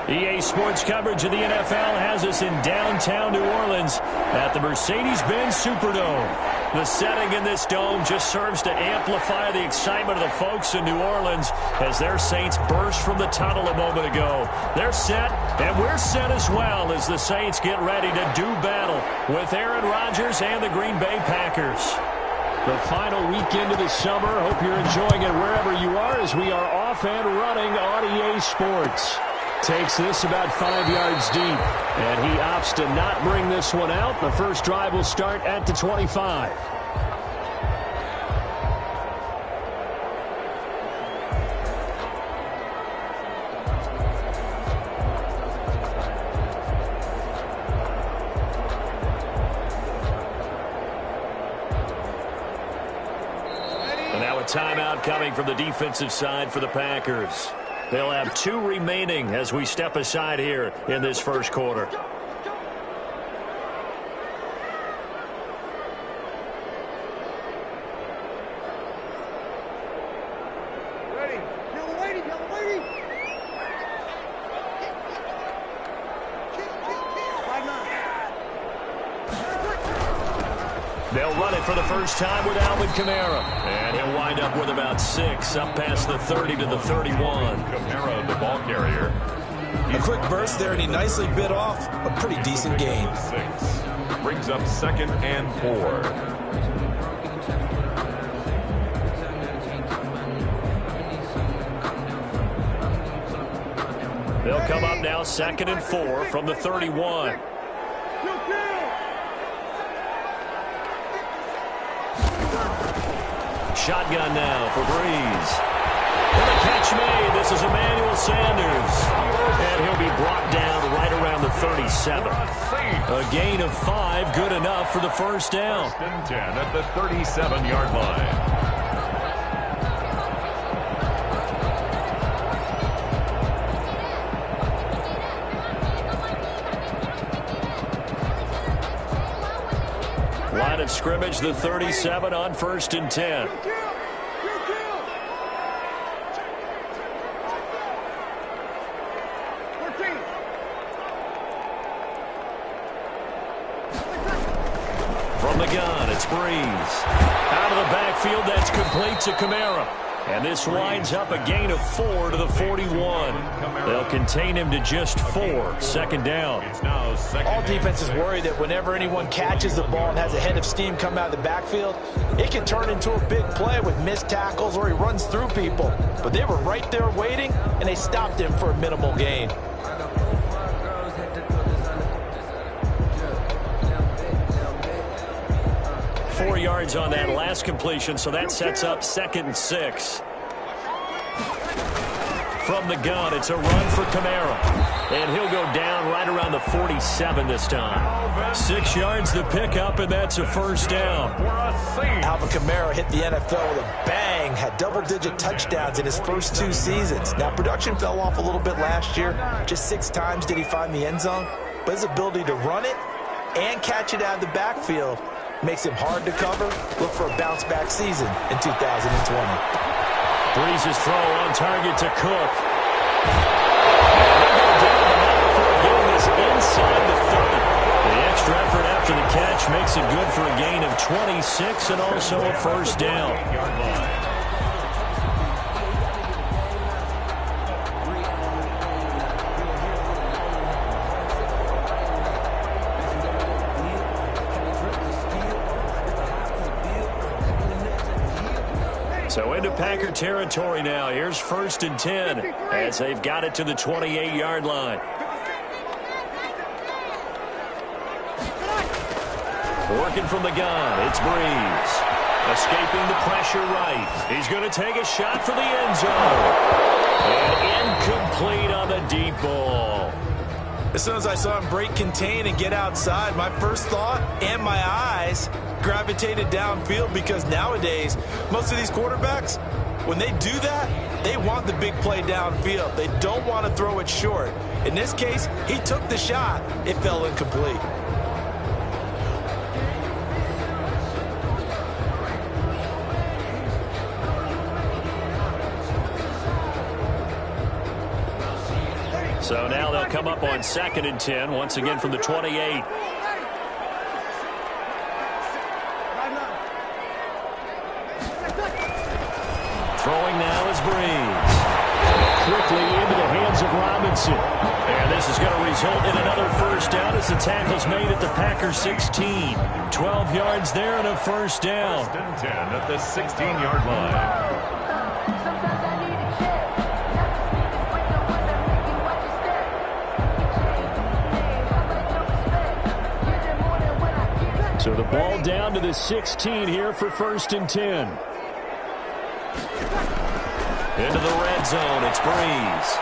EA Sports coverage of the NFL has us in downtown New Orleans at the Mercedes-Benz Superdome. The setting in this dome just serves to amplify the excitement of the folks in New Orleans as their Saints burst from the tunnel a moment ago. They're set, and we're set as well as the Saints get ready to do battle with Aaron Rodgers and the Green Bay Packers. The final weekend of the summer. Hope you're enjoying it wherever you are as we are off and running on EA Sports. Takes this about 5 yards deep, and he opts to not bring this one out. The first drive will start at the 25. And now a timeout coming from the defensive side for the Packers. They'll have 2 remaining as we step aside here in this first quarter. They'll run it for the first time with Alvin Kamara. And he'll wind up with about 6, up past the 30 to the 31. Kamara, the ball carrier. A quick burst there, and he nicely bit off a pretty decent gain. 6. Brings up 2nd and 4. They'll come up now 2nd and 4 from the 31. Shotgun now for Breeze. And the catch made. This is Emmanuel Sanders. And he'll be brought down right around the 37. A gain of 5, good enough for the first down. 1st and 10 at the 37-yard line. Line of scrimmage, the 37 on 1st and 10. From the gun, it's Breeze. Out of the backfield, that's complete to Kamara. And this winds up a gain of 4 to the 41. They'll contain him to just 4. 2nd down. All defenses worry that whenever anyone catches the ball and has a head of steam come out of the backfield, it can turn into a big play with missed tackles or he runs through people. But they were right there waiting, and they stopped him for a minimal gain. Four yards on that last completion, so that sets up 2nd and 6. From the gun, it's a run for Kamara. And he'll go down right around the 47 this time. 6 yards the pickup, and that's a first down. Alvin Kamara hit the NFL with a bang, had double-digit touchdowns in his first 2 seasons. Now, production fell off a little bit last year. Just 6 times did he find the end zone. But his ability to run it and catch it out of the backfield makes him hard to cover. Look for a bounce-back season in 2020. Breeze's throw on target to Cook. Getting this inside the 30. The extra effort after the catch makes it good for a gain of 26 and also a first down. So into Packer territory now. Here's 1st and 10 as they've got it to the 28-yard line. Working from the gun, it's Breeze. Escaping the pressure right. He's going to take a shot for the end zone. And incomplete on the deep ball. As soon as I saw him break contain and get outside, my first thought and my eyes gravitated downfield, because nowadays, most of these quarterbacks, when they do that, they want the big play downfield. They don't want to throw it short. In this case, he took the shot. It fell incomplete. So now they'll come up on 2nd and 10, once again from the 28. Throwing now is Breeze. Quickly into the hands of Robinson. And this is going to result in another first down as the tackle's made at the Packers 16. 12 yards there and a first down. 1st and 10 at the 16-yard line. So the ball down to the 16 here for 1st and 10. Into the red zone, it's Breeze.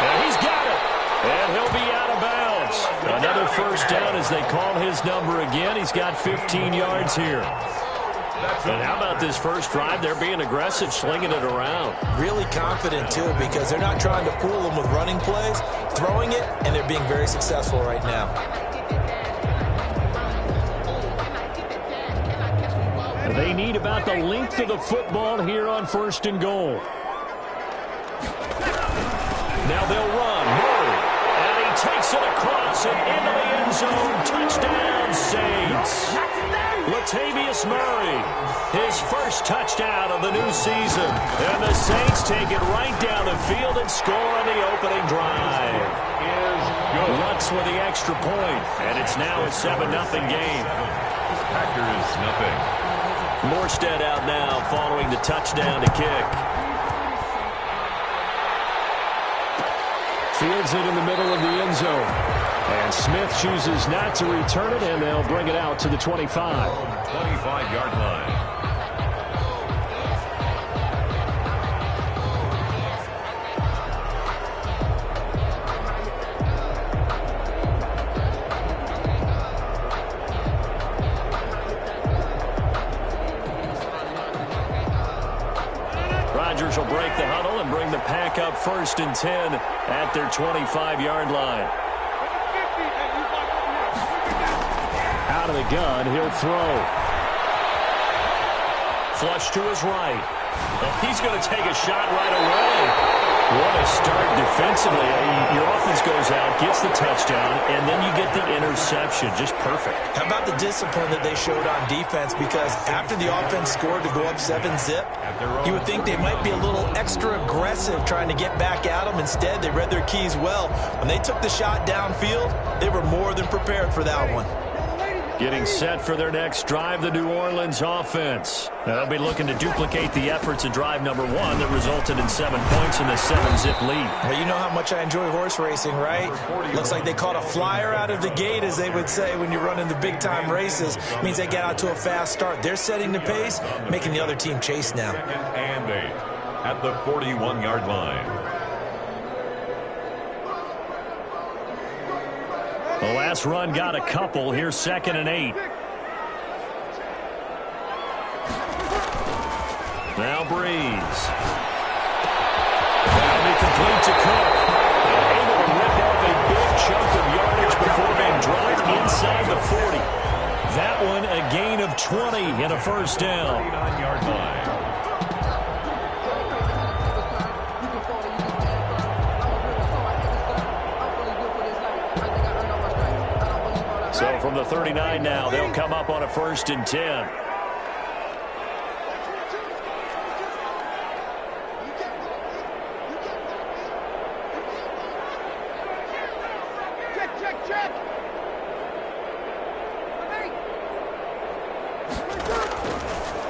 And he's got it. And he'll be out of bounds. Another first down as they call his number again. He's got 15 yards here. And how about this first drive? They're being aggressive, slinging it around. Really confident, too, because they're not trying to fool them with running plays, throwing it, and they're being very successful right now. They need about the length of the football here on 1st and goal. Now they'll run. Murray. And he takes it across and into the end zone. Touchdown, Saints. Latavius Murray. His first touchdown of the new season. And the Saints take it right down the field and score on the opening drive. Lutz with the extra point. And it's now a 7-0 game. Packers nothing. Morstead out now following the touchdown to kick. Fields it in the middle of the end zone. And Smith chooses not to return it, and they'll bring it out to the 25. 25-yard line. Rodgers will break the huddle and bring the pack up 1st and 10 at their 25-yard line. Out of the gun, he'll throw. Flush to his right. And he's going to take a shot right away. What a start defensively. Your offense goes out, gets the touchdown, and then you get the interception. Just perfect. How about the discipline that they showed on defense? Because after the offense scored to go up 7-zip, you would think they might be a little extra aggressive trying to get back at them. Instead, they read their keys well. When they took the shot downfield, they were more than prepared for that one. Getting set for their next drive, the New Orleans offense. They'll be looking to duplicate the efforts of drive number 1 that resulted in 7 points in the 7-zip lead. Well, you know how much I enjoy horse racing, right? Looks like they caught a flyer out of the gate, as they would say when you're running the big-time races. It means they get out to a fast start. They're setting the pace, making the other team chase now. 2nd and 8 at the 41-yard line. The last run got a couple. Here's 2nd and 8. Now Breeze. That'll be complete to Cook. Able to rip off a big chunk of yardage before being dropped inside the 40. That one a gain of 20 and a first down. 39-yard line. So from the 39 now, they'll come up on a 1st and 10.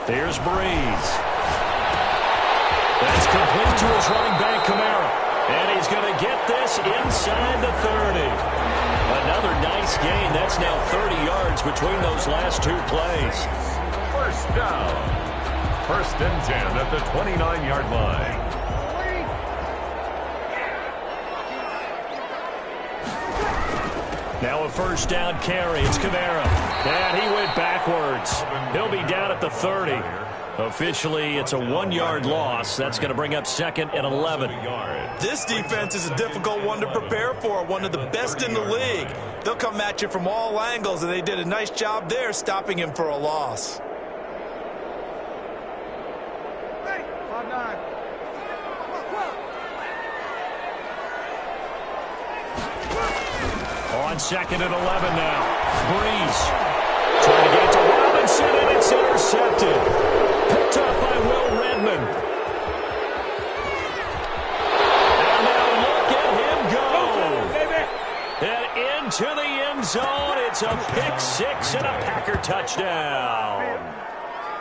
Here's Breeze. That's complete to his running back, Kamara. And he's going to get this inside the 30. Another nice gain. That's now 30 yards between those last 2 plays. First down. 1st and 10 at the 29-yard line. Now a first down carry. It's Kamara. And he went backwards. He'll be down at the 30. Officially, it's a 1-yard loss. That's going to bring up 2nd and 11. This defense is a difficult one to prepare for, one of the best in the league. They'll come at you from all angles, and they did a nice job there stopping him for a loss. On second and 11 now. Breeze trying to get it to Robinson, and it's intercepted. Picked up by Will Redmond. And now look at him go. And into the end zone. It's a pick six and a Packer touchdown.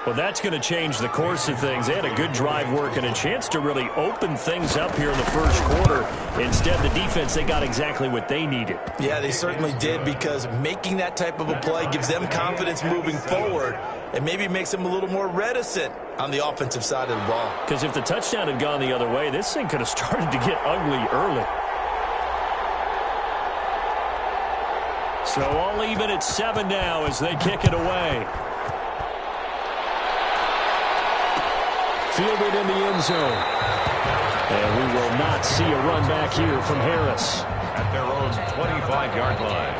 Well, that's going to change the course of things. They had a good drive work and a chance to really open things up here in the first quarter. Instead, the defense, they got exactly what they needed. Yeah, they certainly did, because making that type of a play gives them confidence moving forward and maybe makes them a little more reticent on the offensive side of the ball. Because if the touchdown had gone the other way, this thing could have started to get ugly early. So all even at 7 now as they kick it away. Fielded in the end zone. And we will not see a run back here from Harris. At their own 25-yard line.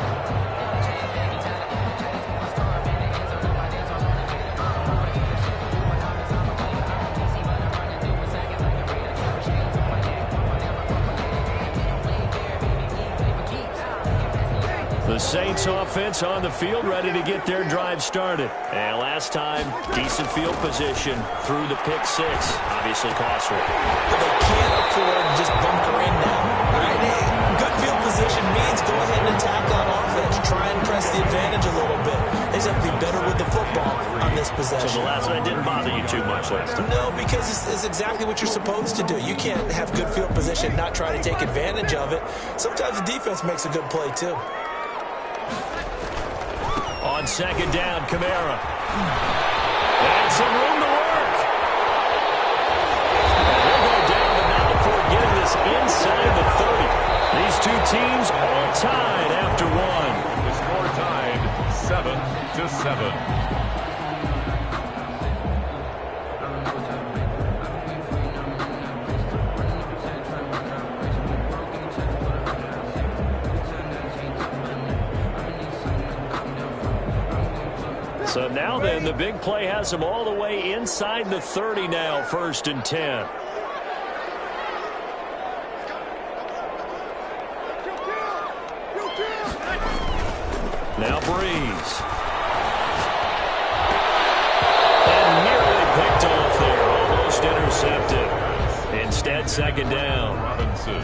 The Saints offense on the field, ready to get their drive started. And last time, decent field position through the pick six. Obviously costly. But they can't afford to just bunker in now. Right? Good field position means go ahead and attack on offense. Try and press the advantage a little bit. They just have to be better with the football on this possession. So the last one didn't bother you too much last time? No, because it's exactly what you're supposed to do. You can't have good field position, not try to take advantage of it. Sometimes the defense makes a good play, too. On second down, Kamara. And some room to work. They'll go down, but not before getting this inside the 30. These two teams all tied after one. The score tied 7-7. So now then, the big play has them all the way inside the 30 now, 1st and 10. Now Breeze. And nearly picked off there, almost intercepted. Instead, second down. Robinson.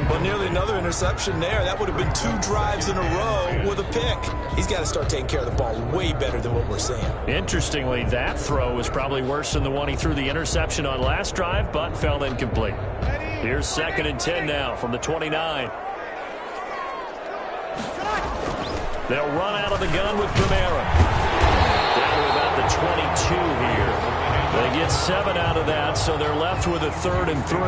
But nearly another interception there. That would have been 2 drives in a row with a pick. He's got to start taking care of the ball way better than what we're seeing. Interestingly, that throw was probably worse than the one he threw the interception on last drive, but fell incomplete. Here's 2nd and 10 now from the 29. They'll run out of the gun with Kamara. Down to about the 22 here. They get 7 out of that, so they're left with a 3rd and 3.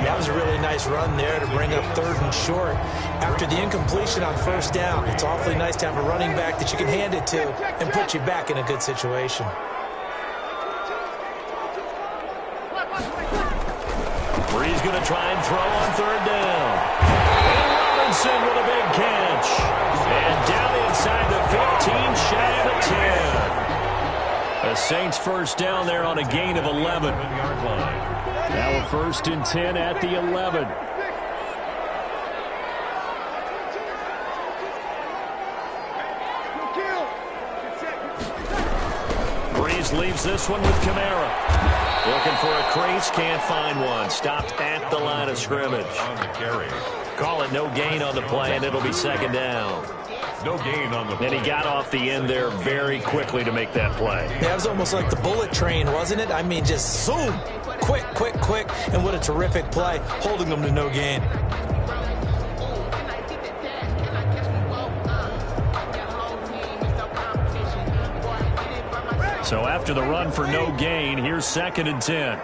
That was a really nice run there to bring up 3rd and short. After the incompletion on 1st down, it's awfully nice to have a running back that you can hand it to and put you back in a good situation. Breeze going to try and throw on 3rd down. And Robinson with a big catch. And down inside the 15, shy of the 10. The Saints 1st down there on a gain of 11. Now a 1st and 10 at the 11. Breeze leaves this one with Kamara. Looking for a crease, can't find one. Stopped at the line of scrimmage. On the carry. Call it no gain on the play, and it'll be 2nd down. No gain on the play. And he got off the end there very quickly to make that play. That was almost like the bullet train, wasn't it? I mean, just zoom. Quick, quick, quick. And what a terrific play, holding them to no gain. So after the run for no gain, here's 2nd and 10.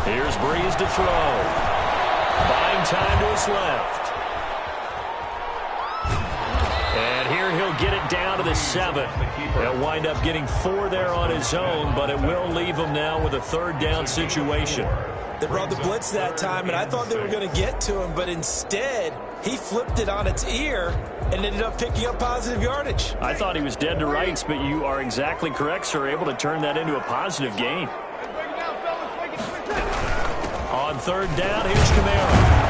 Here's Breeze to throw. Buying time to his left. And here he'll get it down to the 7. He'll wind up getting 4 there on his own, but it will leave him now with a 3rd down situation. They brought the blitz that time, and I thought they were going to get to him, but instead, he flipped it on its ear and ended up picking up positive yardage. I thought he was dead to rights, but you are exactly correct, sir. Able to turn that into a positive gain. On third down, here's Kamara.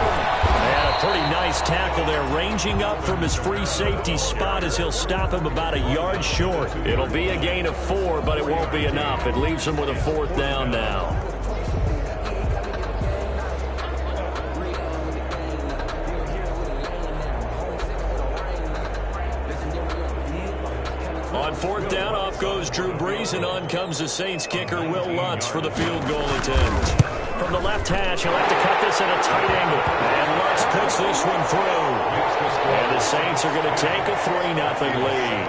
And a pretty nice tackle there, ranging up from his free safety spot as he'll stop him about a yard short. It'll be a gain of 4, but it won't be enough. It leaves him with a 4th down now. On 4th down, off goes Drew Brees, and on comes the Saints kicker, Will Lutz, for the field goal attempt. From the left hash, he'll have to cut this at a tight angle. And Lutz puts this one through. And the Saints are going to take a 3-0 lead.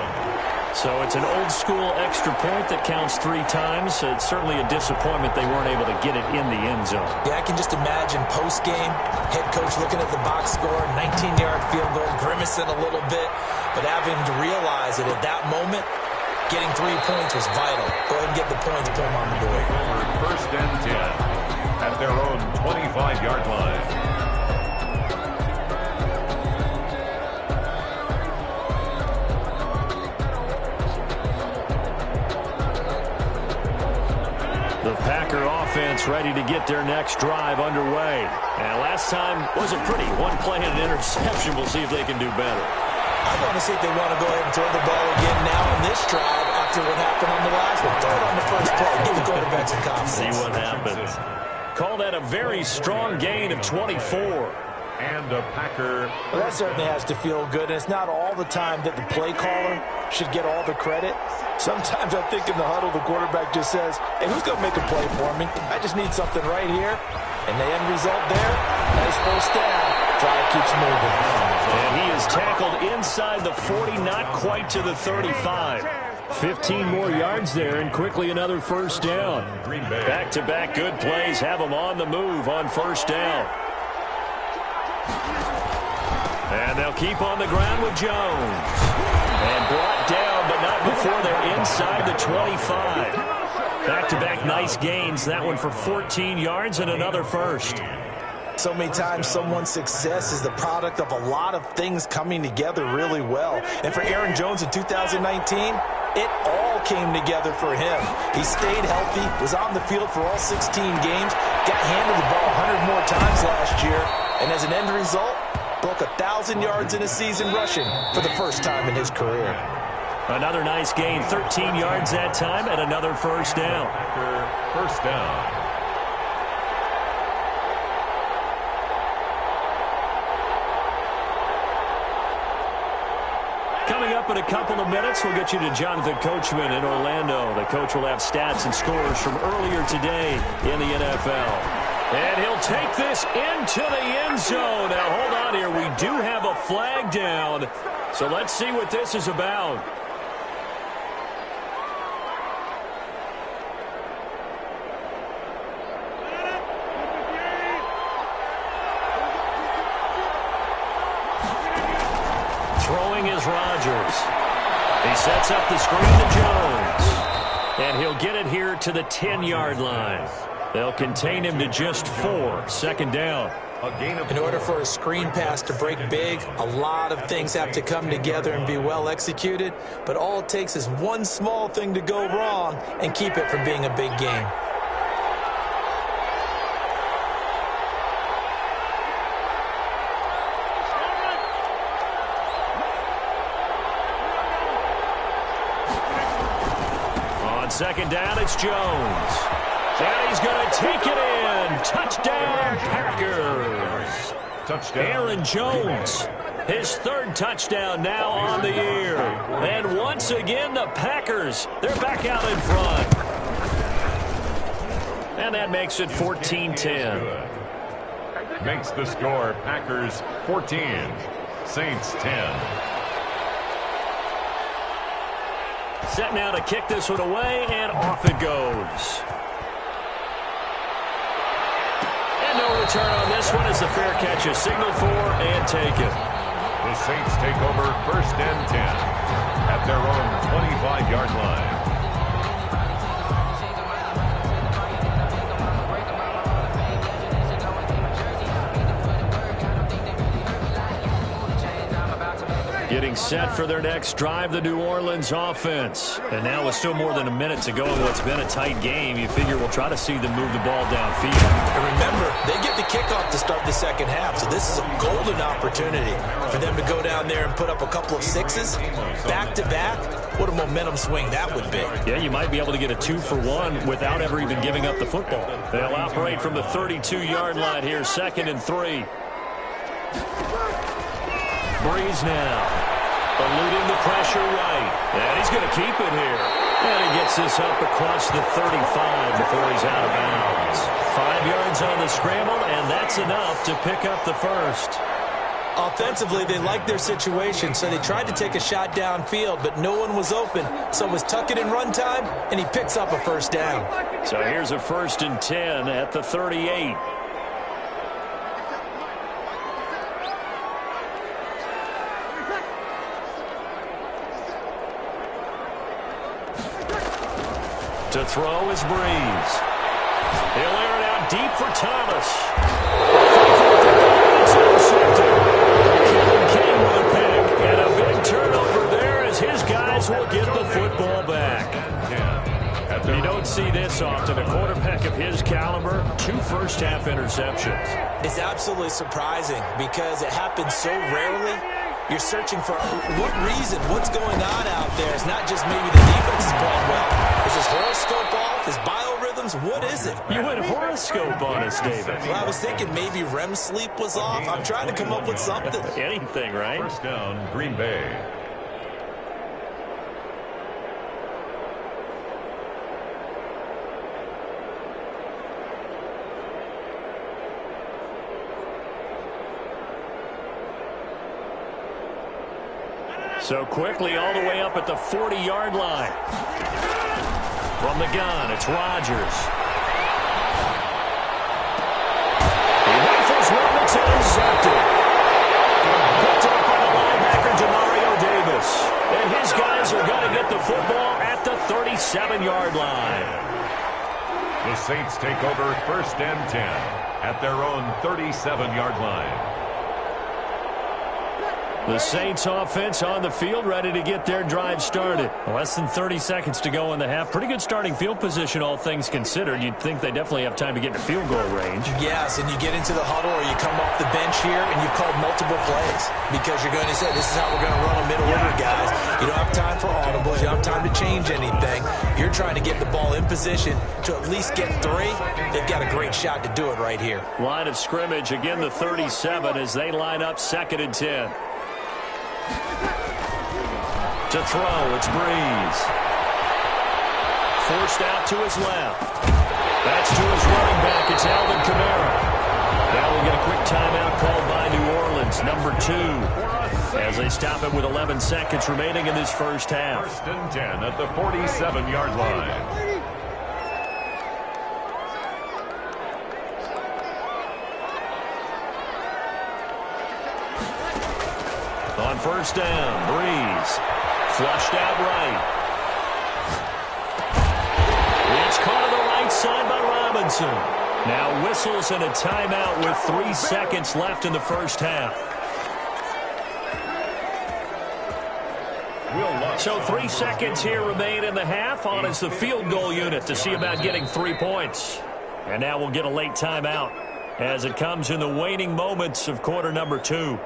So it's an old-school extra point that counts 3 times. It's certainly a disappointment they weren't able to get it in the end zone. Yeah, I can just imagine post-game, head coach looking at the box score, 19-yard field goal, grimacing a little bit, but having to realize that at that moment, getting 3 points was vital. Go ahead and get the points, put them on the board. First and 10 at their own 25-yard line. The Packer offense ready to get their next drive underway. And last time was a pretty one-play and an interception. We'll see if they can do better. I want to see if they want to go ahead and throw the ball again now on this drive after what happened on the last one. Throw it on the first play. Give the quarterback some confidence. See what happens. Call that a very strong gain of 24. And a Packer. Well, that certainly has to feel good. And it's not all the time that the play caller should get all the credit. Sometimes I think in the huddle, the quarterback just says, hey, who's going to make a play for me? I just need something right here. And the end result there, nice first down. Drive keeps moving. And he is tackled inside the 40, not quite to the 35. 15 more yards there, and quickly another first down. Back-to-back good plays have them on the move on first down. And they'll keep on the ground with Jones. And brought down, but not before they're inside the 25. Back-to-back nice gains. That one for 14 yards and another first. So many times someone's success is the product of a lot of things coming together really well. And for Aaron Jones in 2019, it all came together for him. He stayed healthy, was on the field for all 16 games, got handed the ball 100 more times last year, and as an end result, broke 1,000 yards in a season rushing for the first time in his career. Another nice gain, 13 yards that time, and another first down. First down. Coming up in a couple of minutes, we'll get you to Jonathan Coachman in Orlando. The coach will have stats and scores from earlier today in the NFL. And he'll take this into the end zone. Now, hold on here. We do have a flag down. So let's see what this is about. Throwing is Rodgers. He sets up the screen to Jones. And he'll get it here to the 10-yard line. They'll contain him to just 4. Second down. In order for a screen pass to break big, a lot of things have to come together and be well executed. But all it takes is one small thing to go wrong and keep it from being a big game. Second down, it's Jones. And he's going to take it in. Touchdown, Packers. Touchdown. Aaron Jones, his 3rd touchdown now on the year. And once again, the Packers, they're back out in front. And that makes it 14-10. Makes the score Packers 14, Saints 10. Set now to kick this one away, and off it goes. And no return on this one as the fair catch is signaled for and taken. The Saints take over first and 10 at their own 25-yard line. getting set for their next drive, the New Orleans offense. And now with still more than a minute to go in what's been a tight game, you figure we'll try to see them move the ball downfield. And remember, they get the kickoff to start the second half, so this is a golden opportunity for them to go down there and put up a couple of sixes back-to-back. What a momentum swing that would be. Yeah, you might be able to get a 2-for-1 without ever even giving up the football. They'll operate from the 32-yard line here, 2nd and 3. Breeze now, eluding the pressure right. And he's going to keep it here. And he gets this up across the 35 before he's out of bounds. 5 yards on the scramble, and that's enough to pick up the first. Offensively, they liked their situation, so they tried to take a shot downfield, but no one was open. So it was tuck it in run time, and he picks up a first down. So here's a 1st and 10 at the 38. To throw is Breeze. He'll air it out deep for Thomas. King with a pick, and a big turnover there as his guys will get the football back. You don't see this often. A quarterback of his caliber, 2 first-half interceptions. It's absolutely surprising because it happens so rarely. You're searching for what reason, what's going on out there. It's not just maybe the defense is playing well. Is his horoscope off? His biorhythms? What is it? You went horoscope on us, David. Well, I was thinking maybe REM sleep was off. I'm trying to come up with something. Anything, right? First down, Green Bay. So quickly all the way up at the 40-yard line. From the gun, it's Rodgers. He rifles one that's intercepted. Picked up by the linebacker, Demario Davis. And his guys are going to get the football at the 37-yard line. The Saints take over 1st and 10 at their own 37-yard line. The Saints offense on the field, ready to get their drive started. Less than 30 seconds to go in the half. Pretty good starting field position, all things considered. You'd think they definitely have time to get to field goal range. Yes, and you get into the huddle or you come off the bench here and you've called multiple plays because you're going to say, this is how we're going to run a middle order, guys. You don't have time for audibles. You don't have time to change anything. You're trying to get the ball in position to at least get 3. They've got a great shot to do it right here. Line of scrimmage, again the 37 as they line up 2nd and 10. To throw, it's Breeze. Forced out to his left. That's to his running back. It's Alvin Kamara. Now we'll get a quick timeout called by New Orleans, number 2, as they stop it with 11 seconds remaining in this first half. 1st and 10 at the 47-yard line. On 1st down, Breeze. Flushed out right. It's caught on the right side by Robinson. Now whistles and a timeout with 3 seconds left in the first half. So 3 seconds here remain in the half on as the field goal unit to see about getting 3 points. And now we'll get a late timeout as it comes in the waning moments of quarter number 2.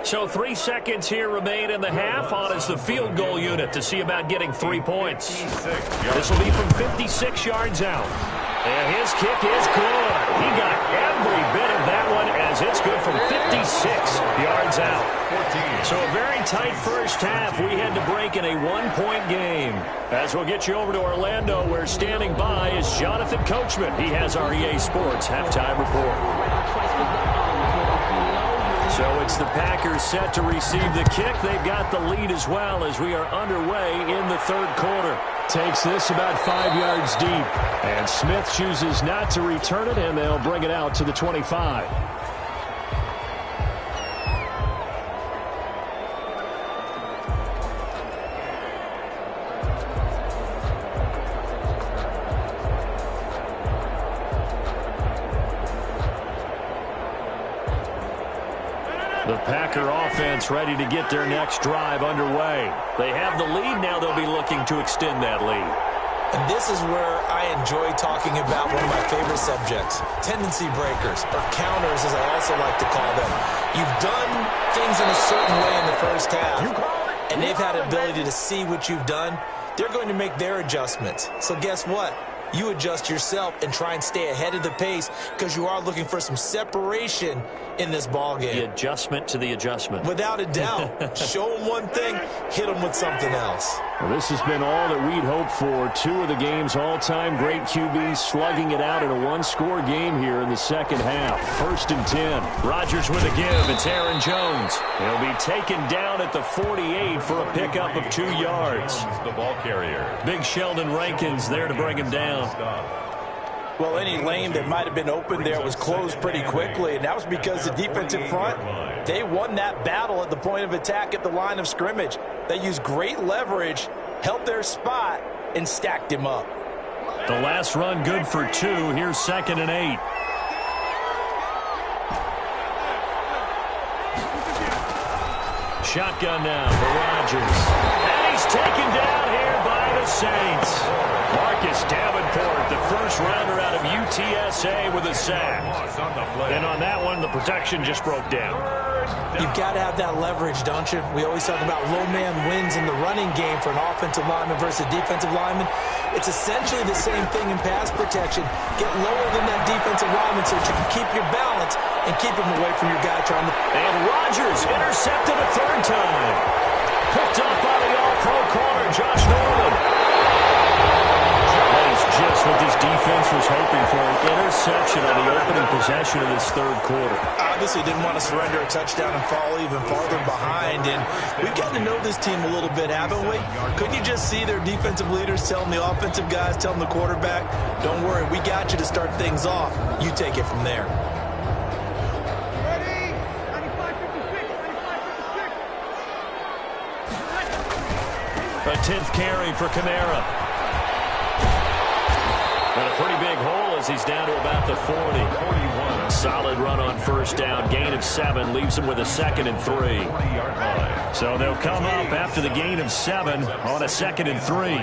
So 3 seconds here remain in the half on as the field goal unit to see about getting 3 points. This will be from 56 yards out. And his kick is good. He got every bit of that one as it's good from 56 yards out. So a very tight first half. We had to break in a 1-point game. As we'll get you over to Orlando, where standing by is Jonathan Coachman. He has our EA Sports halftime report. So it's the Packers set to receive the kick. They've got the lead as well as we are underway in the 3rd quarter. Takes this about 5 yards deep. And Smith chooses not to return it, and they'll bring it out to the 25. The Packer offense ready to get their next drive underway. They have the lead now. They'll be looking to extend that lead. And this is where I enjoy talking about one of my favorite subjects, tendency breakers, or counters as I also like to call them. You've done things in a certain way in the first half, and they've had the ability to see what you've done. They're going to make their adjustments. So guess what? You adjust yourself and try and stay ahead of the pace because you are looking for some separation in this ball game. The adjustment to the adjustment. Without a doubt. Show them one thing, hit them with something else. Well, this has been all that we'd hoped for. Two of the game's all-time great QBs slugging it out in a one-score game here in the second half. 1st and 10. Rodgers with a give. It's Aaron Jones. He'll be taken down at the 48 for a pickup of 2 yards. The ball carrier. Big Sheldon Rankins there to bring him down. Well, any lane that might have been open there was closed pretty quickly, and that was because the defensive front, they won that battle at the point of attack at the line of scrimmage. They used great leverage, held their spot, and stacked him up. The last run good for 2. Here's 2nd and 8. Shotgun now for Rodgers. And he's taken down here by the Saints. Marcus Davenport, the first rounder out of UTSA with a sack. And on that one, the protection just broke down. You've got to have that leverage, don't you? We always talk about low man wins in the running game for an offensive lineman versus a defensive lineman. It's essentially the same thing in pass protection. Get lower than that defensive lineman so that you can keep your balance and keep him away from your guy trying to... And Rodgers intercepted a 3rd time. Picked up by the all-pro corner, Josh Norman. That is just what this defense was hoping for, an interception on the opening possession of this 3rd quarter. Obviously didn't want to surrender a touchdown and fall even farther behind, and we've gotten to know this team a little bit, haven't we? Couldn't you just see their defensive leaders telling the offensive guys, telling the quarterback, don't worry, we got you to start things off. You take it from there. A 10th carry for Kamara. And a pretty big hole as he's down to about the 40. 41. Solid run on 1st down. Gain of 7 leaves him with a 2nd and 3. So they'll come up after the gain of 7 on a 2nd and 3.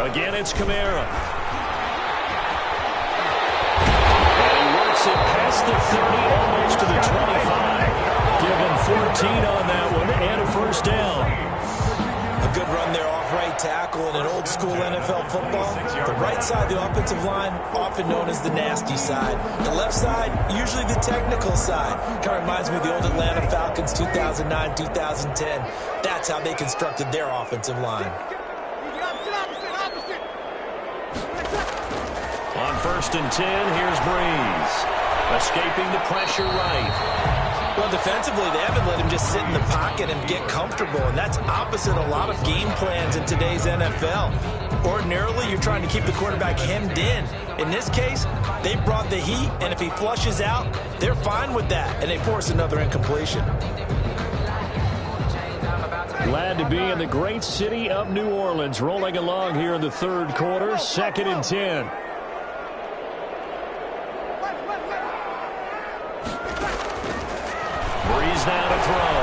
Again, it's Kamara. And he works it past the 30, almost to the 25. Given 14 on that one and a 1st down. A good run there off right tackle in an old-school NFL football. The right side, the offensive line, often known as the nasty side. The left side, usually the technical side. Kind of reminds me of the old Atlanta Falcons 2009, 2010. That's how they constructed their offensive line. On 1st and 10, here's Breeze. Escaping the pressure right. Well, defensively, they haven't let him just sit in the pocket and get comfortable, and that's opposite a lot of game plans in today's NFL. Ordinarily, you're trying to keep the quarterback hemmed in. In this case, they brought the heat, and if he flushes out, they're fine with that, and they force another incompletion. Glad to be in the great city of New Orleans, rolling along here in the 3rd quarter, 2nd and 10. Breeze now to throw.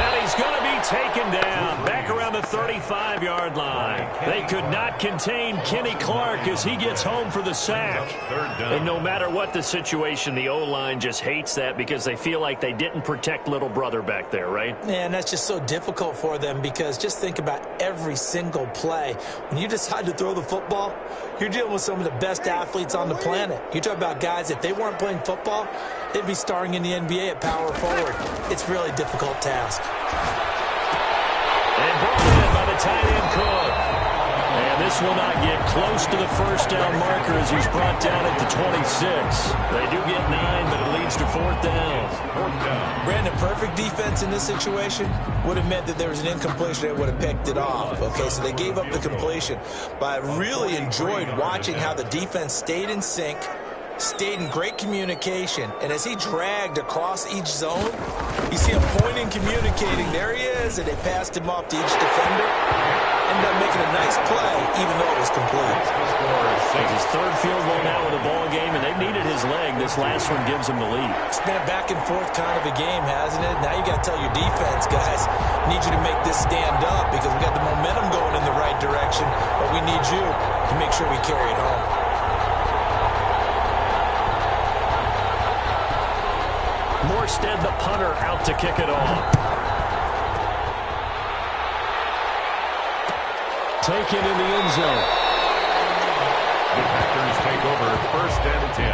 And he's going to be taken down back around the 35-yard line. They could not contain Kenny Clark as he gets home for the sack. And no matter what the situation, the O-line just hates that because they feel like they didn't protect little brother back there, right? Yeah, and that's just so difficult for them because just think about every single play. When you decide to throw the football, you're dealing with some of the best athletes on the planet. You talk about guys, if they weren't playing football, they'd be starring in the NBA at power forward. It's a really difficult task. And brought in by the tight end Cook. And this will not get close to the 1st down marker as he's brought down at the 26. They do get 9, but it leads to 4th down. Brandon, perfect defense in this situation would have meant that there was an incompletion that would have picked it off. Okay, so they gave up the completion. But I really enjoyed watching how the defense stayed in sync, stayed in great communication, and as he dragged across each zone, you see him pointing, communicating. There he is, and they passed him off to each defender. Ended up making a nice play, even though it was complete. It's his third field goal now in the ball game, and they've needed his leg. This last one gives him the lead. It's been a back and forth kind of a game, hasn't it? Now you got to tell your defense, guys, need you to make this stand up because we got the momentum going in the right direction, but we need you to make sure we carry it home. Morstead, the punter, out to kick it off. Taken in the end zone. The Packers take over 1st and 10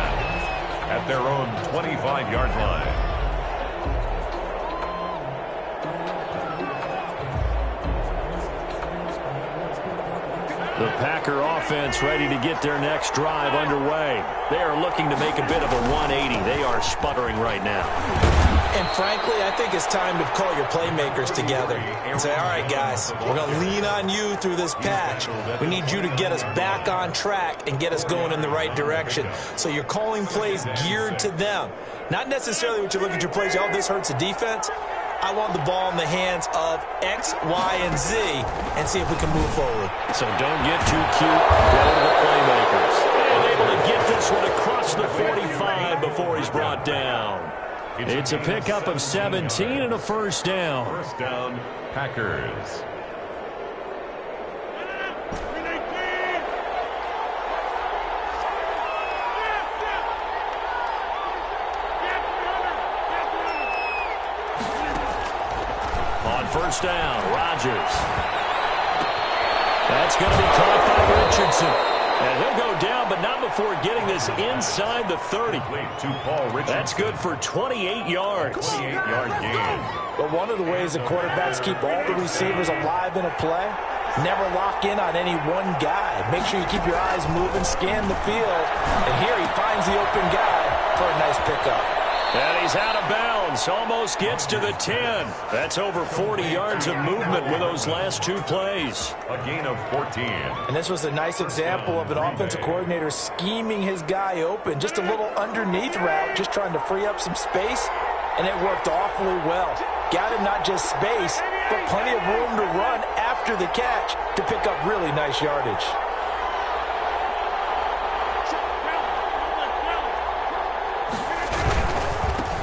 at their own 25-yard line. The Packer offense ready to get their next drive underway. They are looking to make a bit of a 180. They are sputtering right now. And frankly, I think it's time to call your playmakers together and say, all right, guys, we're going to lean on you through this patch. We need you to get us back on track and get us going in the right direction. So you're calling plays geared to them. Not necessarily what you look at your plays, oh, this hurts the defense. I want the ball in the hands of X, Y, and Z and see if we can move forward. So don't get too cute. Go to the playmakers. And able to get this one across the 45 before he's brought down. It's a pickup of 17 and a first down. First down, Packers. On first down, Rodgers. That's going to be caught by Richardson. And he'll go down, but not before getting this inside the 30. To Paul Richardson. That's good for 28 yards. 28-yard gain. But one of the ways that quarterbacks keep all the receivers alive in a play, never lock in on any one guy. Make sure you keep your eyes moving, scan the field. And here he finds the open guy for a nice pickup. And he's out of bounds. Almost gets to the 10. That's over 40 yards of movement with those last two plays. A gain of 14. And this was a nice example of an offensive coordinator scheming his guy open. Just a little underneath route, just trying to free up some space. And it worked awfully well. Got him not just space, but plenty of room to run after the catch to pick up really nice yardage.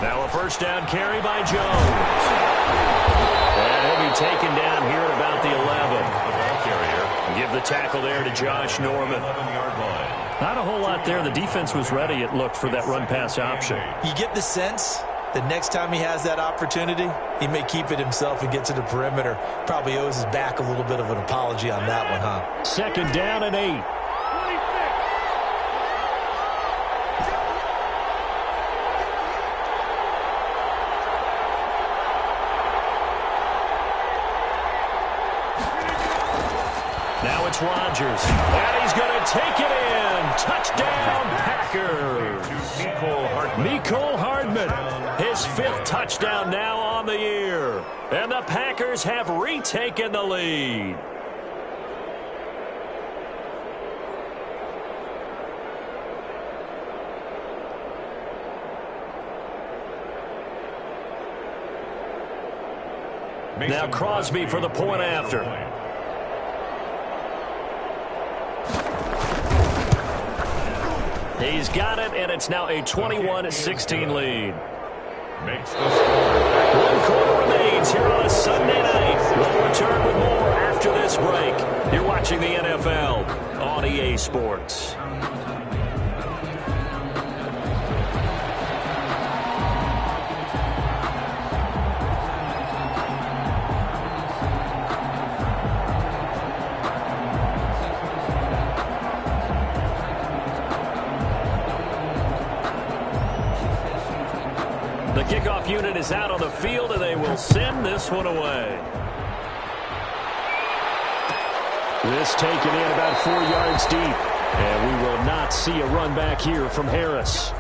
Now a first down carry by Jones. And he'll be taken down here at about the 11. The ball carrier. Give the tackle there to Josh Norman. 11-yard line. Not a whole lot there. The defense was ready, it looked, for that run-pass option. You get the sense that next time he has that opportunity, he may keep it himself and get to the perimeter. Probably owes his back a little bit of an apology on that one, huh? Second down and 8. Now it's Rodgers, and he's going to take it in. Touchdown, Packers. Mecole Hardman, his 5th touchdown now on the year. And the Packers have retaken the lead. Now Crosby for the point after. He's got it, and it's now a 21-16 lead. Makes the score. 1 quarter remains here on a Sunday night. We'll return with more after this break. You're watching the NFL on EA Sports. The kickoff unit is out on the field, and they will send this one away. This taken in about 4 yards deep, and we will not see a run back here from Harris.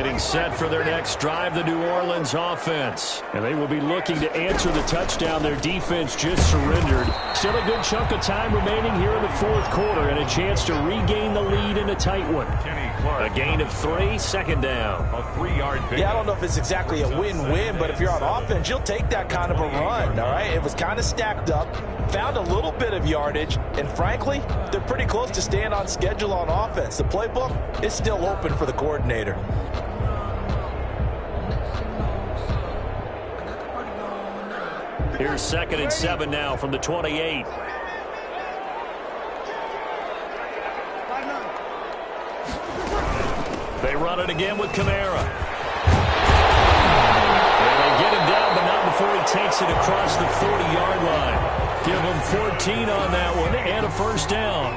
Getting set for their next drive, the New Orleans offense. And they will be looking to answer the touchdown their defense just surrendered. Still a good chunk of time remaining here in the fourth quarter and a chance to regain the lead in a tight one. A gain of 3, second down. A 3-yard pickup. Yeah, I don't know if it's exactly a win-win, but if you're on offense, you'll take that kind of a run, all right? It was kind of stacked up, found a little bit of yardage, and frankly, they're pretty close to staying on schedule on offense. The playbook is still open for the coordinator. Here's 2nd and 7 now from the 28. They run it again with Kamara. And they get him down, but not before he takes it across the 40-yard line. Give him 14 on that one and a first down.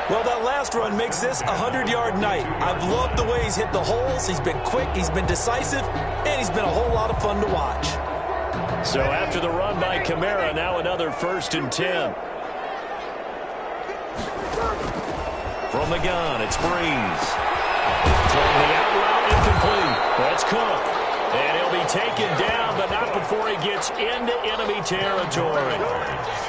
Well, that last run makes this a 100-yard night. I've loved the way he's hit the holes. He's been quick, he's been decisive, and he's been a whole lot of fun to watch. So after the run by Kamara, now another 1st and 10. From the gun, it's Breeze. Throwing the out route incomplete. That's Cook. And he'll be taken down, but not before he gets into enemy territory.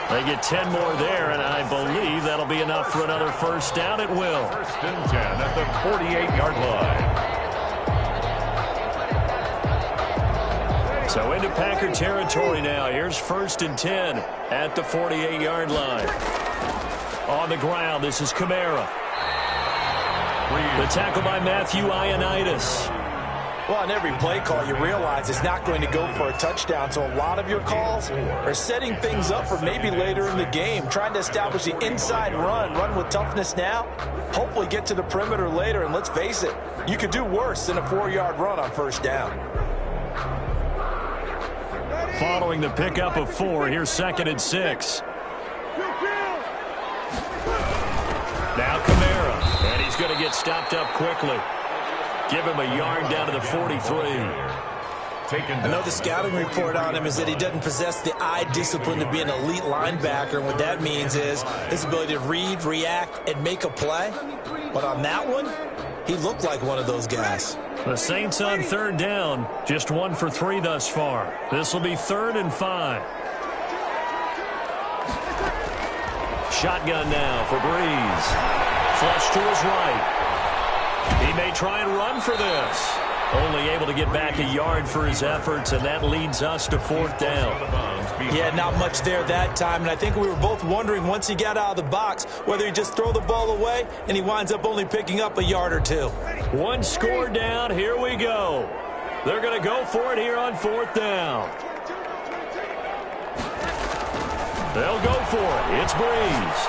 They get 10 more there, and I believe that'll be enough for another first down. It will. 1st and 10 at the 48-yard line. So into Packer territory now. Here's 1st and 10 at the 48-yard line. On the ground, this is Kamara. The tackle by Matthew Ioannidis. Well, on every play call, you realize it's not going to go for a touchdown, so a lot of your calls are setting things up for maybe later in the game, trying to establish the inside run with toughness now, hopefully get to the perimeter later, and let's face it, you could do worse than a 4-yard run on first down. Following the pickup of 4, here's 2nd and 6. Now Kamara, and he's going to get stopped up quickly. Give him a yard down to the 43. I know the scouting report on him is that he doesn't possess the eye discipline to be an elite linebacker, and what that means is his ability to read, react, and make a play. But on that one, he looked like one of those guys. The Saints on 3rd down, just 1 for 3 thus far. This will be 3rd and 5. Shotgun now for Breeze. Flush to his right. He may try and run for this. Only able to get back a yard for his efforts, and that leads us to 4th down. Yeah, not much there that time, and I think we were both wondering once he got out of the box whether he'd just throw the ball away, and he winds up only picking up a yard or 2. 1 score down. Here we go. They're going to go for it here on 4th down. They'll go for it. It's Breeze.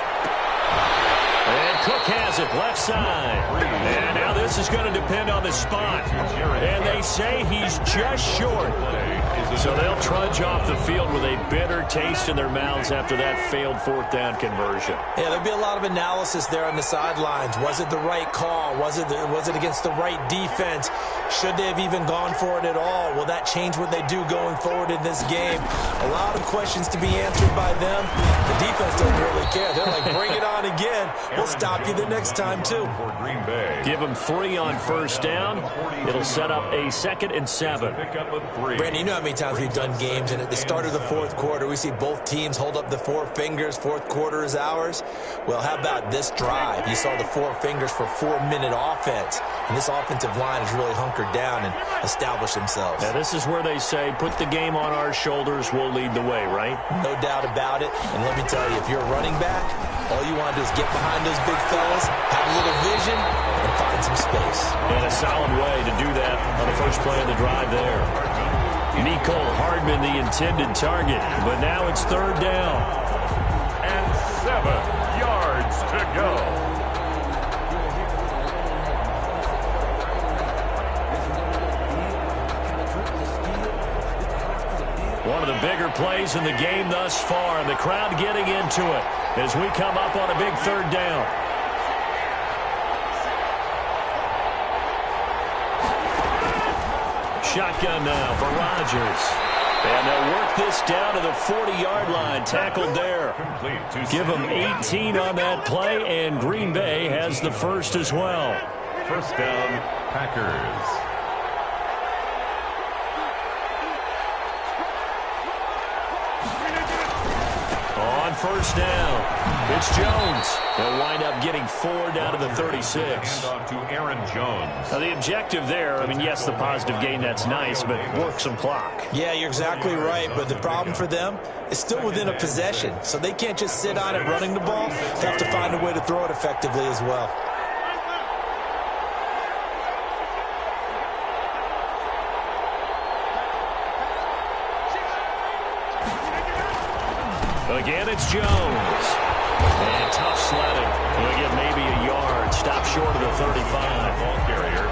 And Cook has it left side. And now this is going to depend on the spot. And they say he's just short. So they'll trudge off the field with a bitter taste in their mouths after that failed 4th down conversion. Yeah, there'll be a lot of analysis there on the sidelines. Was it the right call? Was it against the right defense? Should they have even gone for it at all? Will that change what they do going forward in this game? A lot of questions to be answered by them. The defense doesn't really care. They're like, bring it on again. We'll stop you the next time, too. Give them 3 on first down. It'll set up a 2nd and 7. Brandon, you know how many times we've done games, and at the start of the fourth quarter, we see both teams hold up the 4 fingers. Fourth quarter is ours. Well, how about this drive? You saw the 4 fingers for 4-minute offense, and this offensive line has really hunkered down and established themselves. Now, this is where they say, put the game on our shoulders, we'll lead the way, right? No doubt about it. And let me tell you, if you're a running back, all you want to do is get behind those big fellas, have a little vision, and find some space. And a solid way to do that on the first play of the drive there. Mecole Hardman, the intended target, but now it's 3rd down. And 7 yards to go. One of the bigger plays in the game thus far, and the crowd getting into it as we come up on a big 3rd down. Shotgun now for Rodgers. And they'll work this down to the 40-yard line. Tackled there. Give them 18 on that play, and Green Bay has the first as well. First down, Packers. first down. It's Jones. He'll wind up getting 4 down to the 36. Hand off to Aaron Jones. Now, the objective there, I mean, yes, the positive gain, that's nice, but work some clock. Yeah, you're exactly right, but the problem for them is still within a possession, so they can't just sit on it running the ball. They have to find a way to throw it effectively as well. Again, it's Jones. And tough sledding. He'll get maybe a yard. Stop short of the 35. Ball carrier.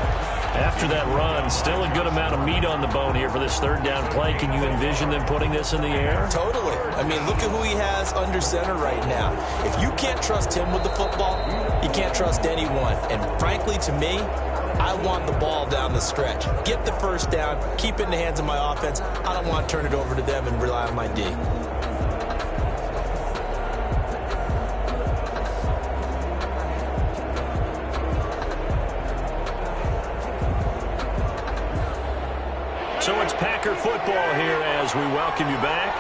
After that run, still a good amount of meat on the bone here for this third down play. Can you envision them putting this in the air? Totally. I mean, look at who he has under center right now. If you can't trust him with the football, you can't trust anyone. And frankly, to me, I want the ball down the stretch. Get the first down, keep it in the hands of my offense. I don't want to turn it over to them and rely on my D. So it's Packer football here as we welcome you back.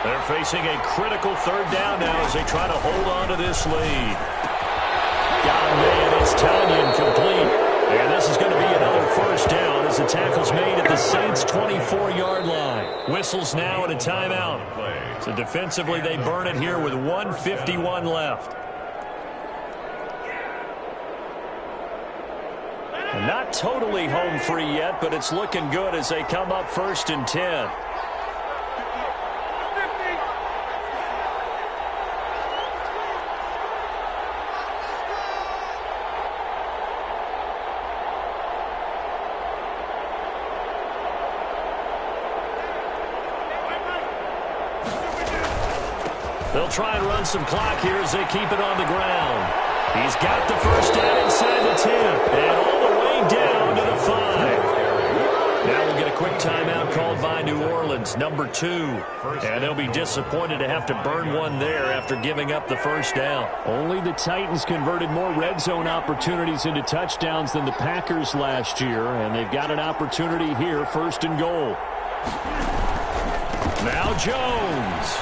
They're facing a critical third down now as they try to hold on to this lead. Got him, man. It's Tanyan complete. And this is going to be another first down as the tackle's made at the Saints' 24-yard line. Whistles now and a timeout. So defensively they burn it here with 1:51 left. Not totally home free yet, but it's looking good as they come up 1st and 10. They'll try and run some clock here as they keep it on the ground. He's got the first down inside the 10 and all the way down to the 5. Now we'll get a quick timeout called by New Orleans, number 2. And they'll be disappointed to have to burn one there after giving up the first down. Only the Titans converted more red zone opportunities into touchdowns than the Packers last year, and they've got an opportunity here, 1st and goal. Now Jones.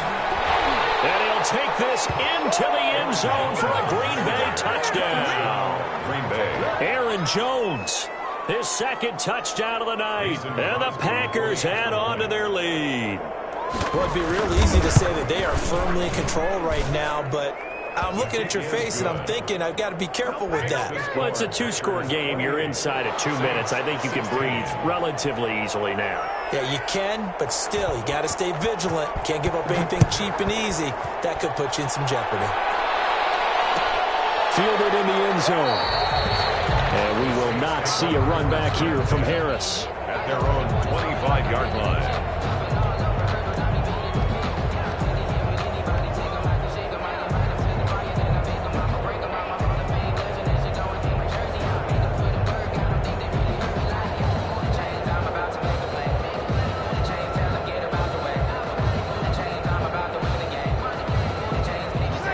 And he'll take this into the end zone for a Green Bay touchdown. Green Bay. Aaron Jones, his 2nd touchdown of the night. And the Packers add on to their lead. Well, it'd be real easy to say that they are firmly in control right now, but I'm looking at your face and I'm thinking I've got to be careful with that. Well, it's a 2-score game. You're inside at 2 minutes. I think you can breathe relatively easily now. Yeah, you can, but still, you got to stay vigilant. Can't give up anything cheap and easy. That could put you in some jeopardy. Fielded in the end zone. And we will not see a run back here from Harris. At their own 25-yard line.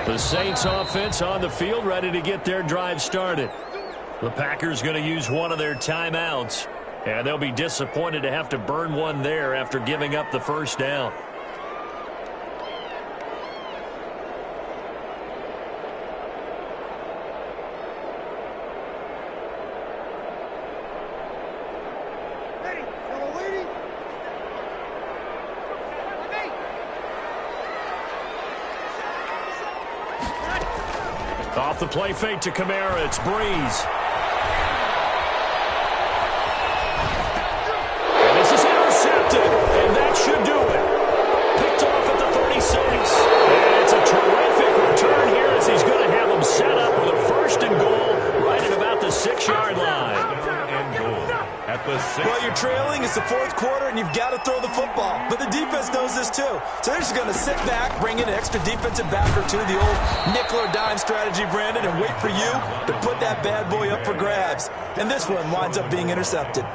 The Saints offense on the field, ready to get their drive started. The Packers going to use one of their timeouts, and they'll be disappointed to have to burn one there after giving up the first down. Off the play fake to Kamara, it's Breeze. And this is intercepted, and that should do it. Picked off at the 36. And it's a terrific return here as he's going to have him set up with a 1st and goal right at about the 6-yard line. And goal at the 6. Well, you're trailing. It's the 4th quarter, and you've got to throw the football. But the defense knows this, too. So they're just going to sit back, bring in an extra defensive back or two, the old nickel or dime strategy, Brandon, and wait for you to put that bad boy up for grabs. And this one winds up being intercepted.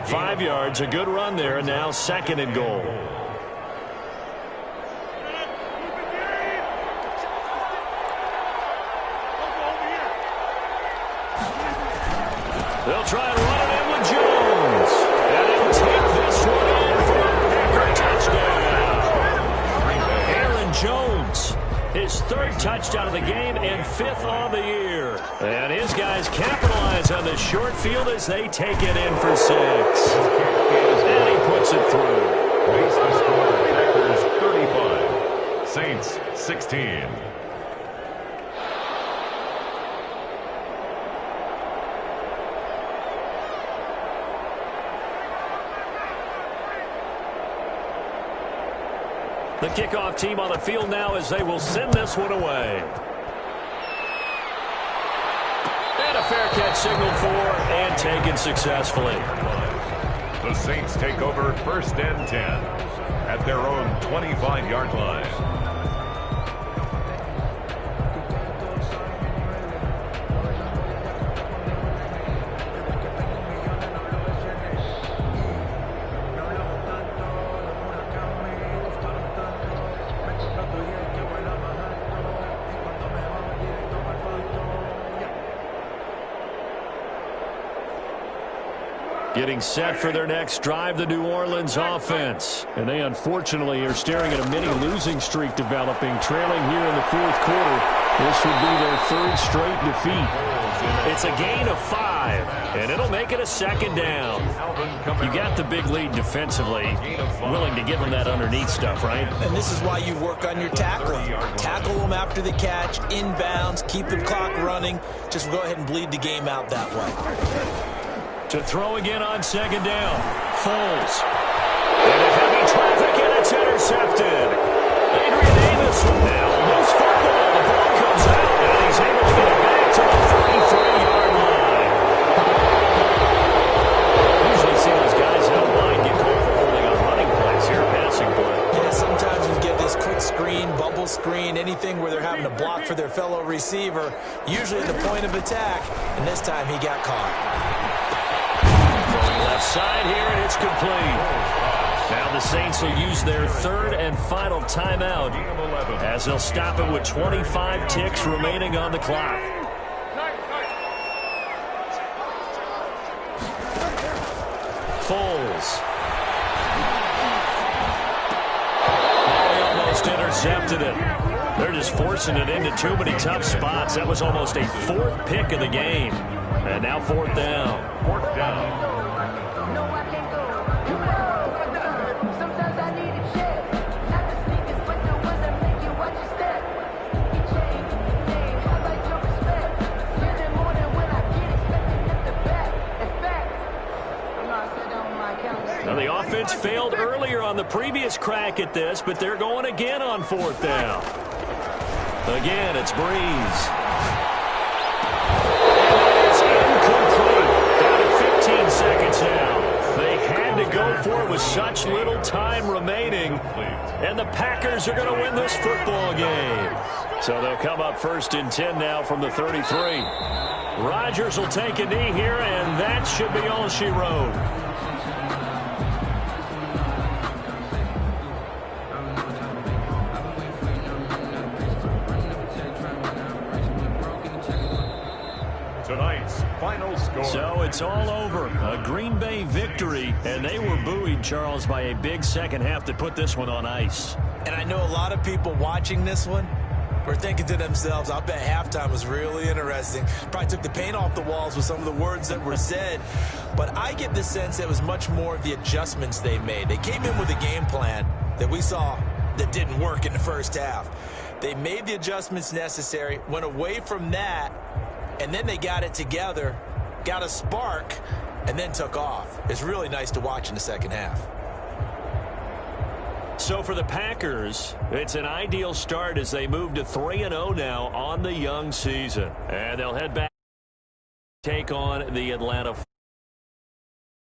5 yards, a good run there, and now 2nd and goal. They'll try and run it in with Jones. And they'll take this one in for a Packer touchdown. Aaron Jones, His third touchdown of the game and fifth on the year. And his guys capitalize on the short field as they take it in for 6. And he puts it through. Makes the score Packers 35, Saints 16. The kickoff team on the field now as they will send this one away. And a fair catch signaled for and taken successfully. The Saints take over 1st and 10 at their own 25-yard line. Getting set for their next drive, the New Orleans offense. And they unfortunately are staring at a mini losing streak developing, trailing here in the 4th quarter. This would be their 3rd straight defeat. It's a gain of 5, and it'll make it a 2nd down. You got the big lead defensively, willing to give them that underneath stuff, right? And this is why you work on your tackling. Tackle them after the catch, inbounds, keep the clock running. Just go ahead and bleed the game out that way. To throw again on 2nd down. Foles. And a heavy traffic, and it's intercepted. Adrian Davis now. Loose football. The ball comes out, and he's able to get it back to the 33-yard line. Usually see those guys out wide get called for holding on running plays here, passing play. Yeah, sometimes you get this quick screen, bubble screen, anything where they're having to block for their fellow receiver, usually at the point of attack, and this time he got caught. Left side here, and it's complete. Now the Saints will use their 3rd and final timeout as they'll stop it with 25 ticks remaining on the clock. Foles. They almost intercepted it. They're just forcing it into too many tough spots. That was almost a 4th pick of the game. And now 4th down. 4th down. Now the offense failed earlier on the previous crack at this, but they're going again on 4th down. Again, it's Breeze. And it's incomplete. Down to 15 seconds now. They had to go for it with such little time remaining, and the Packers are going to win this football game. So they'll come up 1st and 10 now from the 33. Rodgers will take a knee here, and that should be all she wrote. Tonight's final score. So it's all over. A Green Bay victory, and they were buoyed, Charles, by a big second half to put this one on ice. And I know a lot of people watching this one were thinking to themselves, I bet halftime was really interesting. Probably took the paint off the walls with some of the words that were said. But I get the sense that it was much more of the adjustments they made. They came in with a game plan that we saw that didn't work in the first half. They made the adjustments necessary, went away from that, and then they got it together, got a spark, and then took off. It's really nice to watch in the second half. So for the Packers, it's an ideal start as they move to 3-0 now on the young season. And they'll head back to take on the Atlanta